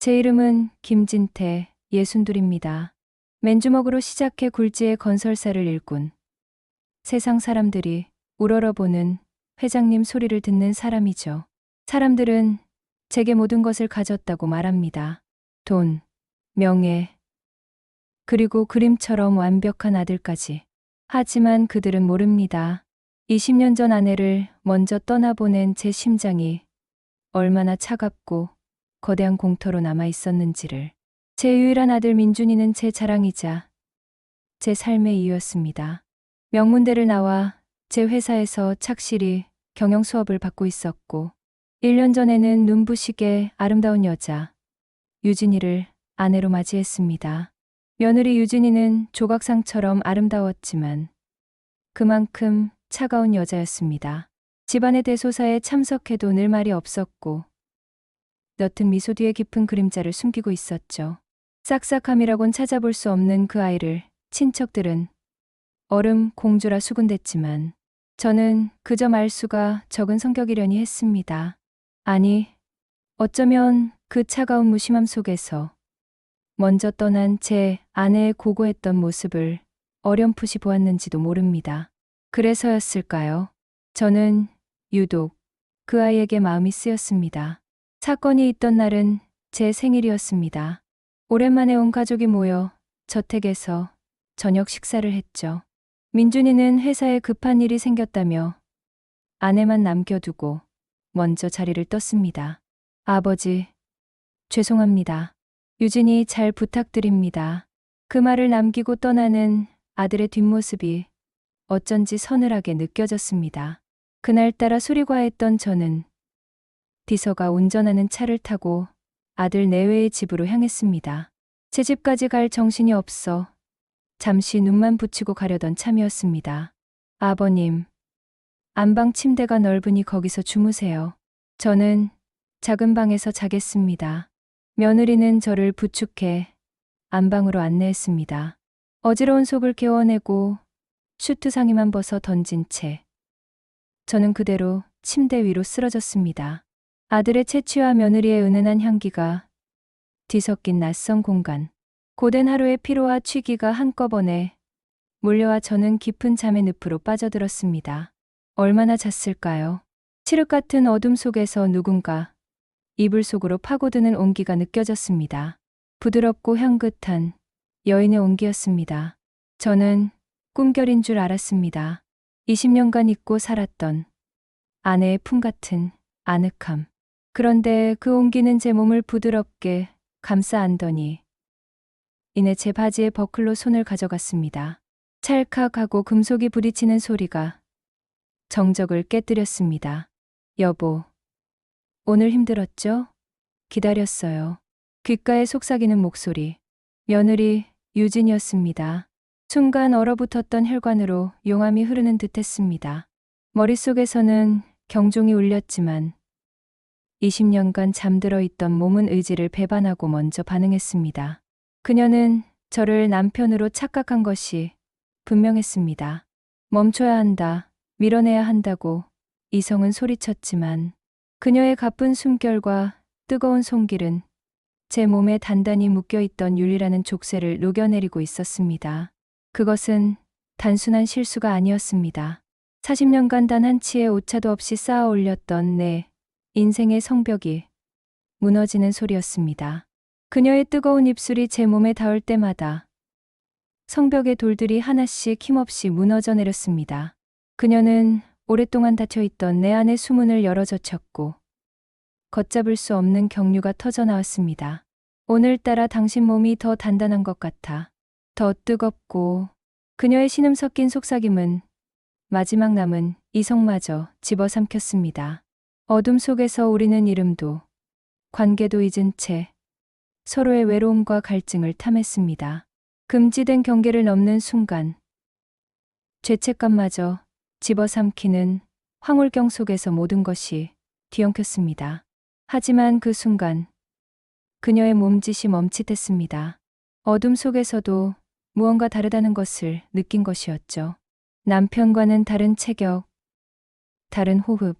제 이름은 김진태, 62입니다. 맨주먹으로 시작해 굴지의 건설사를 일군. 세상 사람들이 우러러보는 회장님 소리를 듣는 사람이죠. 사람들은 제게 모든 것을 가졌다고 말합니다. 돈, 명예, 그리고 그림처럼 완벽한 아들까지. 하지만 그들은 모릅니다. 20년 전 아내를 먼저 떠나보낸 제 심장이 얼마나 차갑고 거대한 공터로 남아 있었는지를. 제 유일한 아들 민준이는 제 자랑이자 제 삶의 이유였습니다. 명문대를 나와 제 회사에서 착실히 경영 수업을 받고 있었고 1년 전에는 눈부시게 아름다운 여자 유진이를 아내로 맞이했습니다. 며느리 유진이는 조각상처럼 아름다웠지만 그만큼 차가운 여자였습니다. 집안의 대소사에 참석해도 늘 말이 없었고 너튼 미소 뒤에 깊은 그림자를 숨기고 있었죠. 싹싹함이라곤 찾아볼 수 없는 그 아이를 친척들은 얼음 공주라 수군댔지만 저는 그저 말수가 적은 성격이려니 했습니다. 아니, 어쩌면 그 차가운 무심함 속에서 먼저 떠난 제 아내의 고고했던 모습을 어렴풋이 보았는지도 모릅니다. 그래서였을까요? 저는 유독 그 아이에게 마음이 쓰였습니다. 사건이 있던 날은 제 생일이었습니다. 오랜만에 온 가족이 모여 저택에서 저녁 식사를 했죠. 민준이는 회사에 급한 일이 생겼다며 아내만 남겨두고 먼저 자리를 떴습니다. 아버지, 죄송합니다. 유진이 잘 부탁드립니다. 그 말을 남기고 떠나는 아들의 뒷모습이 어쩐지 서늘하게 느껴졌습니다. 그날따라 술이과했던 저는 비서가 운전하는 차를 타고 아들 내외의 집으로 향했습니다. 제 집까지 갈 정신이 없어 잠시 눈만 붙이고 가려던 참이었습니다. 아버님, 안방 침대가 넓으니 거기서 주무세요. 저는 작은 방에서 자겠습니다. 며느리는 저를 부축해 안방으로 안내했습니다. 어지러운 속을 개워내고 슈트 상의만 벗어 던진 채 저는 그대로 침대 위로 쓰러졌습니다. 아들의 채취와 며느리의 은은한 향기가 뒤섞인 낯선 공간. 고된 하루의 피로와 취기가 한꺼번에 몰려와 저는 깊은 잠의 늪으로 빠져들었습니다. 얼마나 잤을까요? 칠흑 같은 어둠 속에서 누군가 이불 속으로 파고드는 온기가 느껴졌습니다. 부드럽고 향긋한 여인의 온기였습니다. 저는 꿈결인 줄 알았습니다. 20년간 잊고 살았던 아내의 품 같은 아늑함. 그런데 그 온기는 제 몸을 부드럽게 감싸 안더니 이내 제 바지의 버클로 손을 가져갔습니다. 찰칵하고 금속이 부딪히는 소리가 정적을 깨뜨렸습니다. 여보, 오늘 힘들었죠? 기다렸어요. 귓가에 속삭이는 목소리. 며느리 유진이었습니다. 순간 얼어붙었던 혈관으로 용암이 흐르는 듯했습니다. 머릿속에서는 경종이 울렸지만 20년간 잠들어 있던 몸은 의지를 배반하고 먼저 반응했습니다. 그녀는 저를 남편으로 착각한 것이 분명했습니다. 멈춰야 한다, 밀어내야 한다고 이성은 소리쳤지만 그녀의 가쁜 숨결과 뜨거운 손길은 제 몸에 단단히 묶여있던 윤리라는 족쇄를 녹여내리고 있었습니다. 그것은 단순한 실수가 아니었습니다. 40년간 단 한 치의 오차도 없이 쌓아 올렸던 내 인생의 성벽이 무너지는 소리였습니다. 그녀의 뜨거운 입술이 제 몸에 닿을 때마다 성벽의 돌들이 하나씩 힘없이 무너져 내렸습니다. 그녀는 오랫동안 닫혀있던 내 안의 수문을 열어젖혔고 걷잡을 수 없는 경류가 터져 나왔습니다. 오늘따라 당신 몸이 더 단단한 것 같아. 더 뜨겁고. 그녀의 신음 섞인 속삭임은 마지막 남은 이성마저 집어삼켰습니다. 어둠 속에서 우리는 이름도 관계도 잊은 채 서로의 외로움과 갈증을 탐했습니다. 금지된 경계를 넘는 순간 죄책감마저 집어삼키는 황홀경 속에서 모든 것이 뒤엉켰습니다. 하지만 그 순간 그녀의 몸짓이 멈칫했습니다. 어둠 속에서도 무언가 다르다는 것을 느낀 것이었죠. 남편과는 다른 체격, 다른 호흡,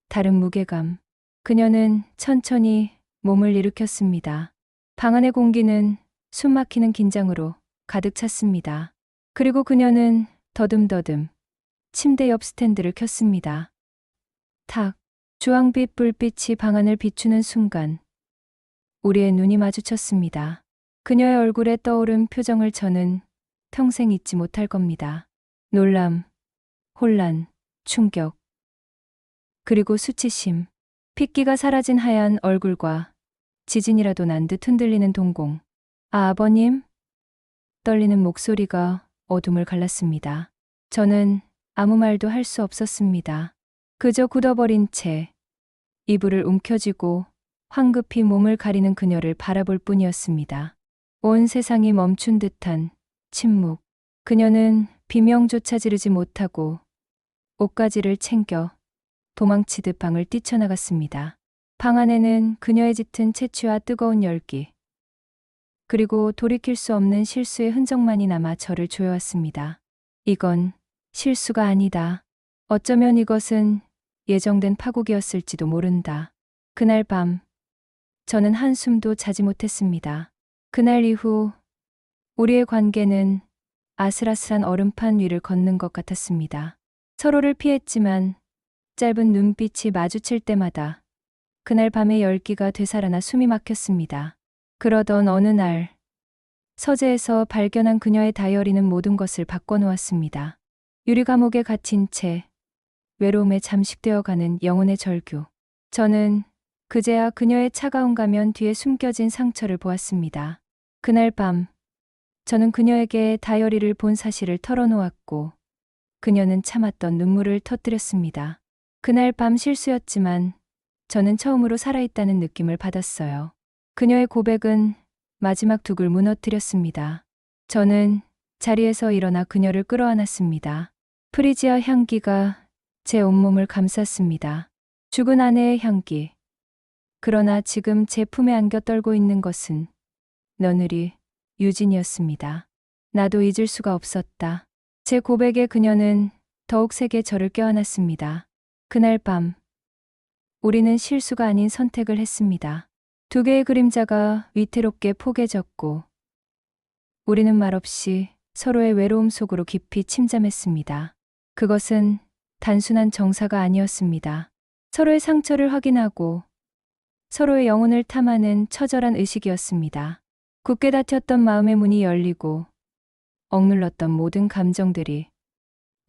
다른 무게감. 그녀는 천천히 몸을 일으켰습니다. 방 안의 공기는 숨막히는 긴장으로 가득 찼습니다. 그리고 그녀는 더듬더듬 침대 옆 스탠드를 켰습니다. 탁! 주황빛 불빛이 방 안을 비추는 순간 우리의 눈이 마주쳤습니다. 그녀의 얼굴에 떠오른 표정을 저는 평생 잊지 못할 겁니다. 놀람, 혼란, 충격, 그리고 수치심. 핏기가 사라진 하얀 얼굴과 지진이라도 난 듯 흔들리는 동공. 아, 아버님? 떨리는 목소리가 어둠을 갈랐습니다. 저는 아무 말도 할 수 없었습니다. 그저 굳어버린 채 이불을 움켜쥐고 황급히 몸을 가리는 그녀를 바라볼 뿐이었습니다. 온 세상이 멈춘 듯한 침묵. 그녀는 비명조차 지르지 못하고 옷가지를 챙겨 도망치듯 방을 뛰쳐나갔습니다. 방 안에는 그녀의 짙은 채취와 뜨거운 열기, 그리고 돌이킬 수 없는 실수의 흔적만이 남아 저를 조여왔습니다. 이건 실수가 아니다. 어쩌면 이것은 예정된 파국이었을지도 모른다. 그날 밤, 저는 한숨도 자지 못했습니다. 그날 이후 우리의 관계는 아슬아슬한 얼음판 위를 걷는 것 같았습니다. 서로를 피했지만 짧은 눈빛이 마주칠 때마다 그날 밤의 열기가 되살아나 숨이 막혔습니다. 그러던 어느 날 서재에서 발견한 그녀의 다이어리는 모든 것을 바꿔놓았습니다. 유리 감옥에 갇힌 채 외로움에 잠식되어가는 영혼의 절규. 저는 그제야 그녀의 차가운 가면 뒤에 숨겨진 상처를 보았습니다. 그날 밤 저는 그녀에게 다이어리를 본 사실을 털어놓았고 그녀는 참았던 눈물을 터뜨렸습니다. 그날 밤 실수였지만 저는 처음으로 살아있다는 느낌을 받았어요. 그녀의 고백은 마지막 둑을 무너뜨렸습니다. 저는 자리에서 일어나 그녀를 끌어안았습니다. 프리지아 향기가 제 온몸을 감쌌습니다. 죽은 아내의 향기. 그러나 지금 제 품에 안겨 떨고 있는 것은 너느리 유진이었습니다. 나도 잊을 수가 없었다. 제 고백에 그녀는 더욱 세게 저를 껴안았습니다. 그날 밤 우리는 실수가 아닌 선택을 했습니다. 두 개의 그림자가 위태롭게 포개졌고 우리는 말없이 서로의 외로움 속으로 깊이 침잠했습니다. 그것은 단순한 정사가 아니었습니다. 서로의 상처를 확인하고 서로의 영혼을 탐하는 처절한 의식이었습니다. 굳게 닫혔던 마음의 문이 열리고 억눌렀던 모든 감정들이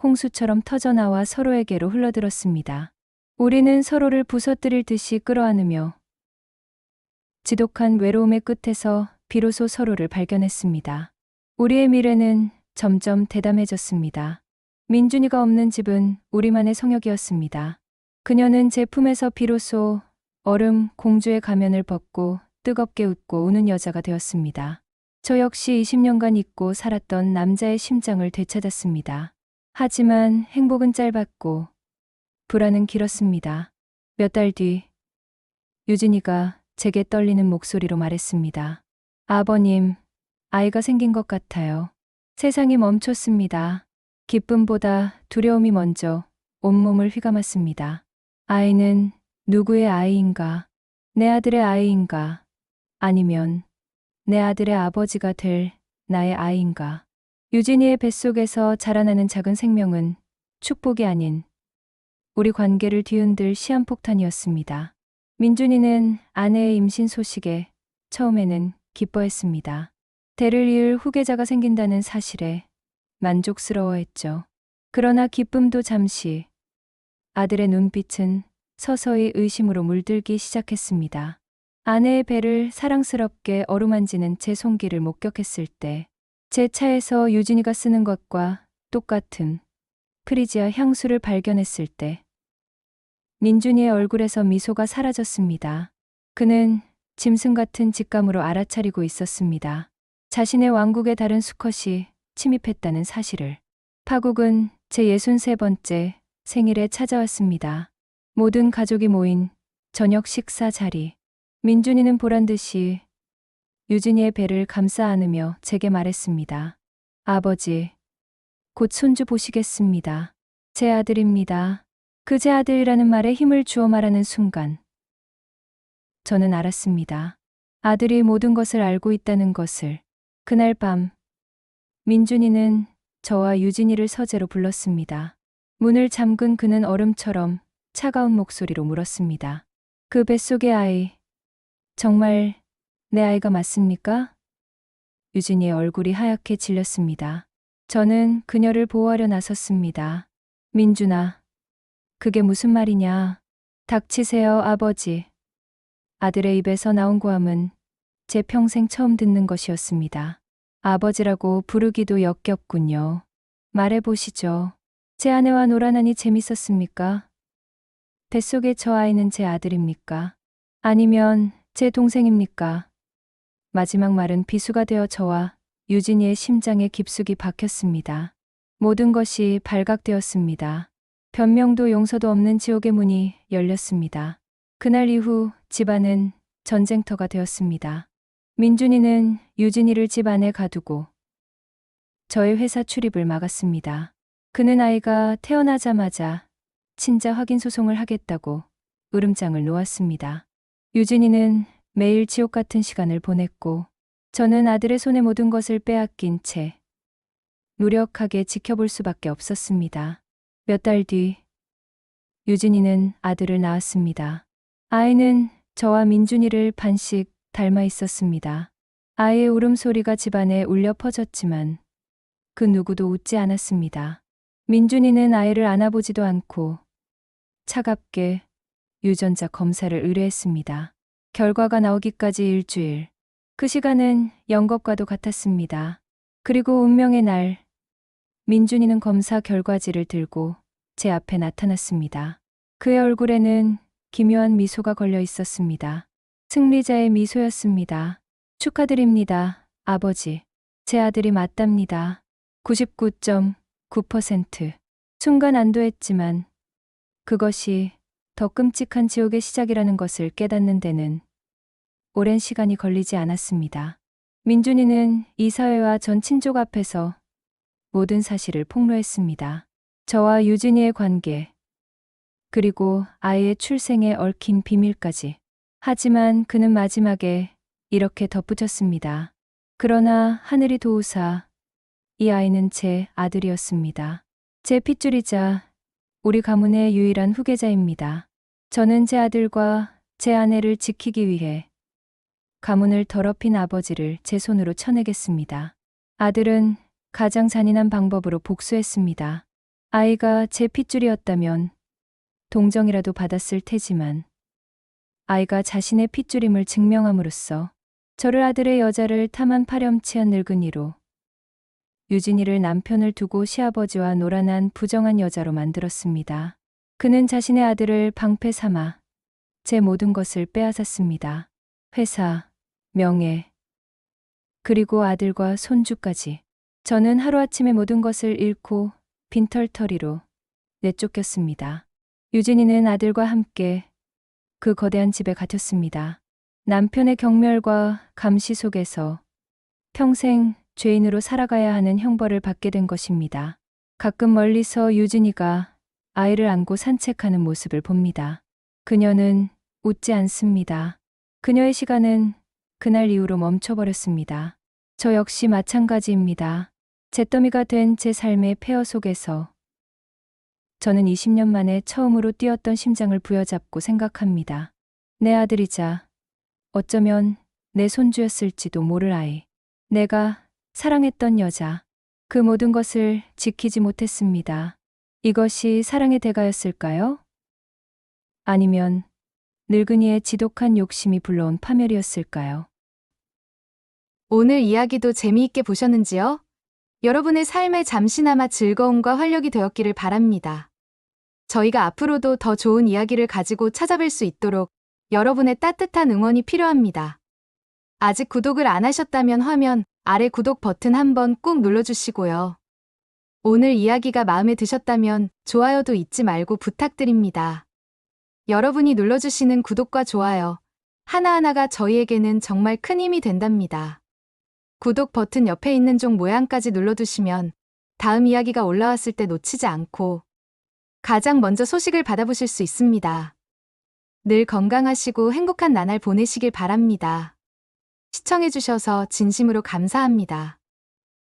홍수처럼 터져나와 서로에게로 흘러들었습니다. 우리는 서로를 부서뜨릴 듯이 끌어안으며 지독한 외로움의 끝에서 비로소 서로를 발견했습니다. 우리의 미래는 점점 대담해졌습니다. 민준이가 없는 집은 우리만의 성역이었습니다. 그녀는 제 품에서 비로소 얼음 공주의 가면을 벗고 뜨겁게 웃고 우는 여자가 되었습니다. 저 역시 20년간 잊고 살았던 남자의 심장을 되찾았습니다. 하지만 행복은 짧았고 불안은 길었습니다. 몇 달 뒤 유진이가 제게 떨리는 목소리로 말했습니다. 아버님, 아이가 생긴 것 같아요. 세상이 멈췄습니다. 기쁨보다 두려움이 먼저 온몸을 휘감았습니다. 아이는 누구의 아이인가? 내 아들의 아이인가? 아니면 내 아들의 아버지가 될 나의 아이인가? 유진이의 뱃속에서 자라나는 작은 생명은 축복이 아닌 우리 관계를 뒤흔들 시한폭탄이었습니다. 민준이는 아내의 임신 소식에 처음에는 기뻐했습니다. 대를 이을 후계자가 생긴다는 사실에 만족스러워했죠. 그러나 기쁨도 잠시, 아들의 눈빛은 서서히 의심으로 물들기 시작했습니다. 아내의 배를 사랑스럽게 어루만지는 제 손길을 목격했을 때, 제 차에서 유진이가 쓰는 것과 똑같은 프리지아 향수를 발견했을 때, 민준이의 얼굴에서 미소가 사라졌습니다. 그는 짐승 같은 직감으로 알아차리고 있었습니다. 자신의 왕국에 다른 수컷이 침입했다는 사실을. 파국은 제 63번째 생일에 찾아왔습니다. 모든 가족이 모인 저녁 식사 자리. 민준이는 보란듯이 유진이의 배를 감싸 안으며 제게 말했습니다. 아버지, 곧 손주 보시겠습니다. 제 아들입니다. 그 제 아들이라는 말에 힘을 주어 말하는 순간 저는 알았습니다. 아들이 모든 것을 알고 있다는 것을. 그날 밤, 민준이는 저와 유진이를 서재로 불렀습니다. 문을 잠근 그는 얼음처럼 차가운 목소리로 물었습니다. 그 뱃속의 아이, 정말 내 아이가 맞습니까? 유진이의 얼굴이 하얗게 질렸습니다. 저는 그녀를 보호하려 나섰습니다. 민준아, 그게 무슨 말이냐? 닥치세요, 아버지. 아들의 입에서 나온 고함은 제 평생 처음 듣는 것이었습니다. 아버지라고 부르기도 역겹군요. 말해보시죠. 제 아내와 놀아나니 재밌었습니까? 뱃속의 저 아이는 제 아들입니까? 아니면 제 동생입니까? 마지막 말은 비수가 되어 저와 유진이의 심장에 깊숙이 박혔습니다. 모든 것이 발각되었습니다. 변명도 용서도 없는 지옥의 문이 열렸습니다. 그날 이후 집안은 전쟁터가 되었습니다. 민준이는 유진이를 집 안에 가두고 저의 회사 출입을 막았습니다. 그는 아이가 태어나자마자 친자 확인 소송을 하겠다고 으름장을 놓았습니다. 유진이는 매일 지옥 같은 시간을 보냈고 저는 아들의 손에 모든 것을 빼앗긴 채 무력하게 지켜볼 수밖에 없었습니다. 몇 달 뒤 유진이는 아들을 낳았습니다. 아이는 저와 민준이를 반씩 닮아 있었습니다. 아이의 울음소리가 집안에 울려 퍼졌지만 그 누구도 웃지 않았습니다. 민준이는 아이를 안아보지도 않고 차갑게 유전자 검사를 의뢰했습니다. 결과가 나오기까지 일주일. 그 시간은 영겁과도 같았습니다. 그리고 운명의 날, 민준이는 검사 결과지를 들고 제 앞에 나타났습니다. 그의 얼굴에는 기묘한 미소가 걸려 있었습니다. 승리자의 미소였습니다. 축하드립니다, 아버지. 제 아들이 맞답니다. 99.9%. 순간 안도했지만 그것이 더 끔찍한 지옥의 시작이라는 것을 깨닫는 데는 오랜 시간이 걸리지 않았습니다. 민준이는 이 사회와 전 친족 앞에서 모든 사실을 폭로했습니다. 저와 유진이의 관계, 그리고 아이의 출생에 얽힌 비밀까지. 하지만 그는 마지막에 이렇게 덧붙였습니다. 그러나 하늘이 도우사 이 아이는 제 아들이었습니다. 제 핏줄이자 우리 가문의 유일한 후계자입니다. 저는 제 아들과 제 아내를 지키기 위해 가문을 더럽힌 아버지를 제 손으로 쳐내겠습니다. 아들은 가장 잔인한 방법으로 복수했습니다. 아이가 제 핏줄이었다면 동정이라도 받았을 테지만 아이가 자신의 핏줄임을 증명함으로써 저를 아들의 여자를 탐한 파렴치한 늙은이로 유진이를 남편을 두고 시아버지와 놀아난 부정한 여자로 만들었습니다. 그는 자신의 아들을 방패 삼아 제 모든 것을 빼앗았습니다. 회사, 명예, 그리고 아들과 손주까지. 저는 하루아침에 모든 것을 잃고 빈털터리로 내쫓겼습니다. 유진이는 아들과 함께 그 거대한 집에 갇혔습니다. 남편의 경멸과 감시 속에서 평생 죄인으로 살아가야 하는 형벌을 받게 된 것입니다. 가끔 멀리서 유진이가 아이를 안고 산책하는 모습을 봅니다. 그녀는 웃지 않습니다. 그녀의 시간은 그날 이후로 멈춰버렸습니다. 저 역시 마찬가지입니다. 잿더미가 된 제 삶의 폐허 속에서 저는 20년 만에 처음으로 뛰었던 심장을 부여잡고 생각합니다. 내 아들이자 어쩌면 내 손주였을지도 모를 아이. 내가 사랑했던 여자. 그 모든 것을 지키지 못했습니다. 이것이 사랑의 대가였을까요? 아니면 늙은이의 지독한 욕심이 불러온 파멸이었을까요? 오늘 이야기도 재미있게 보셨는지요? 여러분의 삶에 잠시나마 즐거움과 활력이 되었기를 바랍니다. 저희가 앞으로도 더 좋은 이야기를 가지고 찾아뵐 수 있도록 여러분의 따뜻한 응원이 필요합니다. 아직 구독을 안 하셨다면 화면 아래 구독 버튼 한번 꾹 눌러주시고요. 오늘 이야기가 마음에 드셨다면 좋아요도 잊지 말고 부탁드립니다. 여러분이 눌러주시는 구독과 좋아요 하나하나가 저희에게는 정말 큰 힘이 된답니다. 구독 버튼 옆에 있는 종 모양까지 눌러두시면 다음 이야기가 올라왔을 때 놓치지 않고 가장 먼저 소식을 받아보실 수 있습니다. 늘 건강하시고 행복한 나날 보내시길 바랍니다. 시청해주셔서 진심으로 감사합니다.